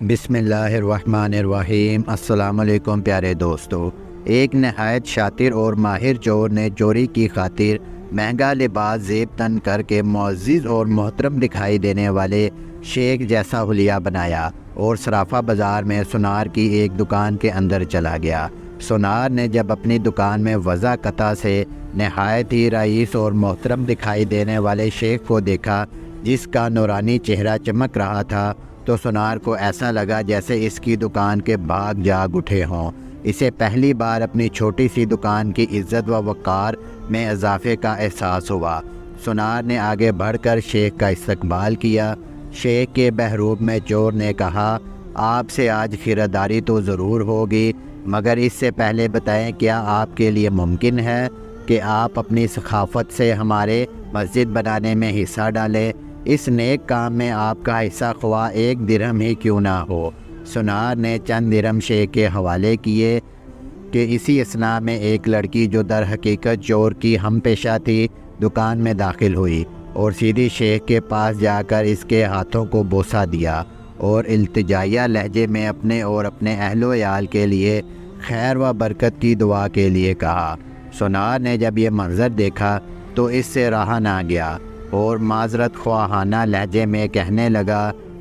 بسم اللہ الرحمن الرحیم۔ السلام علیکم پیارے دوستو۔ ایک نہایت شاطر اور ماہر چور نے چوری کی خاطر مہنگا لباس زیب تن کر کے معزز اور محترم دکھائی دینے والے شیخ جیسا حلیہ بنایا اور صرافہ بازار میں سونار کی ایک دکان کے اندر چلا گیا۔ سونار نے جب اپنی دکان میں وضع قطع سے نہایت ہی رئیس اور محترم دکھائی دینے والے شیخ کو دیکھا جس کا نورانی چہرہ چمک رہا تھا، تو سونار کو ایسا لگا جیسے اس کی دکان کے باغ جاگ اٹھے ہوں۔ اسے پہلی بار اپنی چھوٹی سی دکان کی عزت و وقار میں اضافے کا احساس ہوا۔ سونار نے آگے بڑھ کر شیخ کا استقبال کیا۔ شیخ کے بحروب میں چور نے کہا، آپ سے آج خیراداری تو ضرور ہوگی، مگر اس سے پہلے بتائیں کیا آپ کے لیے ممکن ہے کہ آپ اپنی سخاوت سے ہمارے مسجد بنانے میں حصہ ڈالیں؟ اس نیک کام میں آپ کا حصہ خواہ 1 درہم ہی کیوں نہ ہو۔ سونار نے چند درہم شیخ کے حوالے کیے کہ اسی اثناء میں ایک لڑکی جو در حقیقت چور کی ہم پیشہ تھی دکان میں داخل ہوئی اور سیدھی شیخ کے پاس جا کر اس کے ہاتھوں کو بوسہ دیا اور التجائیہ لہجے میں اپنے اور اپنے اہل و عیال کے لیے خیر و برکت کی دعا کے لیے کہا۔ سونار نے جب یہ منظر دیکھا تو اس سے رہا نہ گیا اور معذرت خواہانہ لہجے میں کہنے لگا،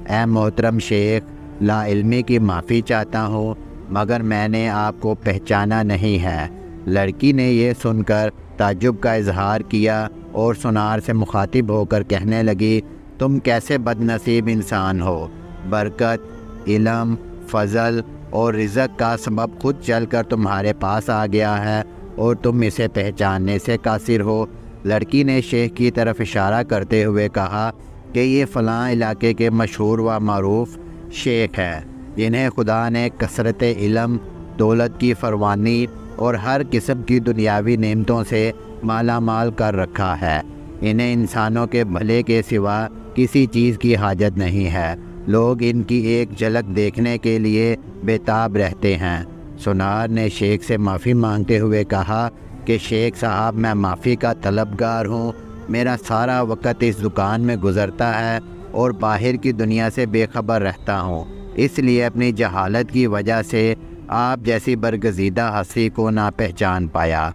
اے محترم شیخ، لا علمی کی معافی چاہتا ہوں، مگر میں نے آپ کو پہچانا نہیں ہے۔ لڑکی نے یہ سن کر تعجب کا اظہار کیا اور سونار سے مخاطب ہو کر کہنے لگی، تم کیسے بد نصیب انسان ہو، برکت، علم، فضل اور رزق کا سبب خود چل کر تمہارے پاس آ گیا ہے اور تم اسے پہچاننے سے قاصر ہو۔ لڑکی نے شیخ کی طرف اشارہ کرتے ہوئے کہا کہ یہ فلاں علاقے کے مشہور و معروف شیخ ہے جنہیں خدا نے کثرت علم، دولت کی فراوانی اور ہر قسم کی دنیاوی نعمتوں سے مالا مال کر رکھا ہے۔ انہیں انسانوں کے بھلے کے سوا کسی چیز کی حاجت نہیں ہے۔ لوگ ان کی ایک جھلک دیکھنے کے لیے بے تاب رہتے ہیں۔ سونار نے شیخ سے معافی مانگتے ہوئے کہا کہ شیخ صاحب، میں معافی کا طلبگار ہوں۔ میرا سارا وقت اس دکان میں گزرتا ہے اور باہر کی دنیا سے بے خبر رہتا ہوں، اس لیے اپنی جہالت کی وجہ سے آپ جیسی برگزیدہ ہستی کو نہ پہچان پایا۔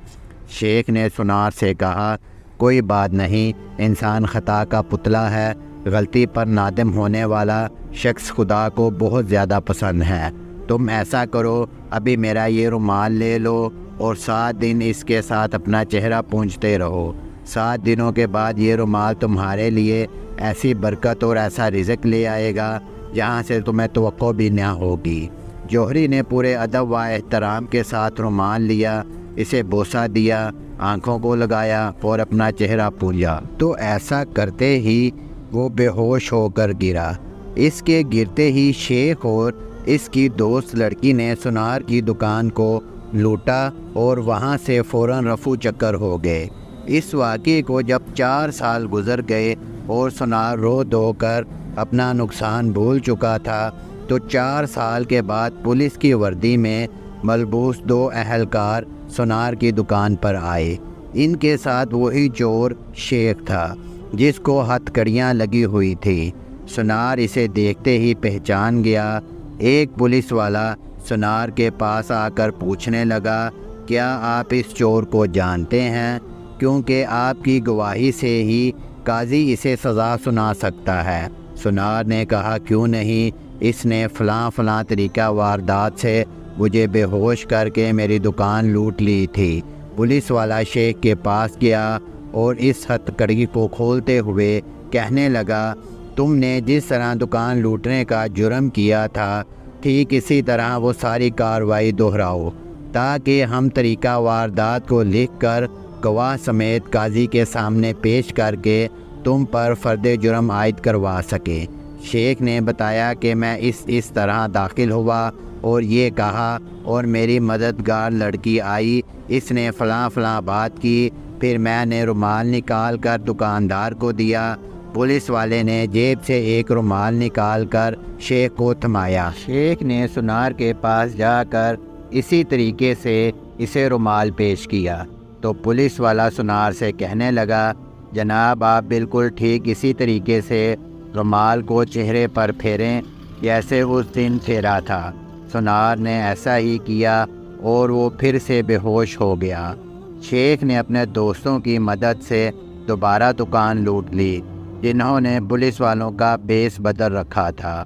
شیخ نے سونار سے کہا، کوئی بات نہیں، انسان خطا کا پتلا ہے، غلطی پر نادم ہونے والا شخص خدا کو بہت زیادہ پسند ہے۔ تم ایسا کرو، ابھی میرا یہ رومال لے لو اور 7 دن اس کے ساتھ اپنا چہرہ پونچھتے رہو۔ 7 دنوں کے بعد یہ رومال تمہارے لیے ایسی برکت اور ایسا رزق لے آئے گا جہاں سے تمہیں توقع بھی نہ ہوگی۔ جوہری نے پورے ادب و احترام کے ساتھ رومال لیا، اسے بوسہ دیا، آنکھوں کو لگایا اور اپنا چہرہ پونجا تو ایسا کرتے ہی وہ بے ہوش ہو کر گرا۔ اس کے گرتے ہی شیخ اور اس کی دوست لڑکی نے سونار کی دکان کو لوٹا اور وہاں سے فوراً رفو چکر ہو گئے۔ اس واقعے کو جب 4 سال گزر گئے اور سونار رو دھو کر اپنا نقصان بھول چکا تھا، تو 4 سال کے بعد پولیس کی وردی میں ملبوس 2 اہلکار سونار کی دکان پر آئے۔ ان کے ساتھ وہی چور شیخ تھا جس کو ہتھ کڑیاں لگی ہوئی تھی۔ سونار اسے دیکھتے ہی پہچان گیا۔ ایک پولیس والا سونار کے پاس آ کر پوچھنے لگا، کیا آپ اس چور کو جانتے ہیں؟ کیونکہ آپ کی گواہی سے ہی قاضی اسے سزا سنا سکتا ہے۔ سونار نے کہا، کیوں نہیں، اس نے فلاں طریقہ واردات سے مجھے بے ہوش کر کے میری دکان لوٹ لی تھی۔ پولیس والا شیخ کے پاس گیا اور اس ہتھ کڑی کو کھولتے ہوئے کہنے لگا، تم نے جس طرح دکان لوٹنے کا جرم کیا تھا، ٹھیک اسی طرح وہ ساری کارروائی دہراؤ تاکہ ہم طریقہ واردات کو لکھ کر گواہ سمیت قاضی کے سامنے پیش کر کے تم پر فرد جرم عائد کروا سکیں۔ شیخ نے بتایا کہ میں اس طرح داخل ہوا اور یہ کہا اور میری مددگار لڑکی آئی، اس نے فلاں بات کی، پھر میں نے رومال نکال کر دکاندار کو دیا۔ پولیس والے نے جیب سے ایک رومال نکال کر شیخ کو تھمایا۔ شیخ نے سونار کے پاس جا کر اسی طریقے سے اسے رومال پیش کیا تو پولیس والا سونار سے کہنے لگا، جناب آپ بالکل ٹھیک اسی طریقے سے رومال کو چہرے پر پھیریں جیسے اس دن پھیرا تھا۔ سونار نے ایسا ہی کیا اور وہ پھر سے بے ہوش ہو گیا۔ شیخ نے اپنے دوستوں کی مدد سے دوبارہ دکان لوٹ لی، جنہوں نے پولیس والوں کا بیس بدل رکھا تھا۔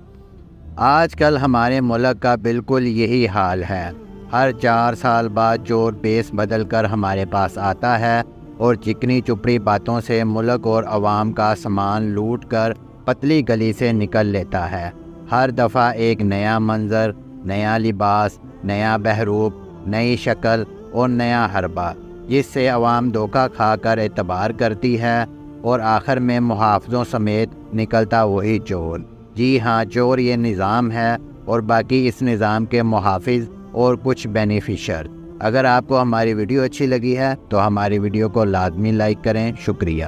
آج کل ہمارے ملک کا بالکل یہی حال ہے۔ ہر 4 سال بعد چور بیس بدل کر ہمارے پاس آتا ہے اور چکنی چپڑی باتوں سے ملک اور عوام کا سامان لوٹ کر پتلی گلی سے نکل لیتا ہے۔ ہر دفعہ ایک نیا منظر، نیا لباس، نیا بہروپ، نئی شکل اور نیا حربہ، جس سے عوام دھوکہ کھا کر اعتبار کرتی ہے اور آخر میں محافظوں سمیت نکلتا وہی چور۔ جی ہاں، چور یہ نظام ہے اور باقی اس نظام کے محافظ اور کچھ بینیفیشر۔ اگر آپ کو ہماری ویڈیو اچھی لگی ہے تو ہماری ویڈیو کو لازمی لائک کریں۔ شکریہ۔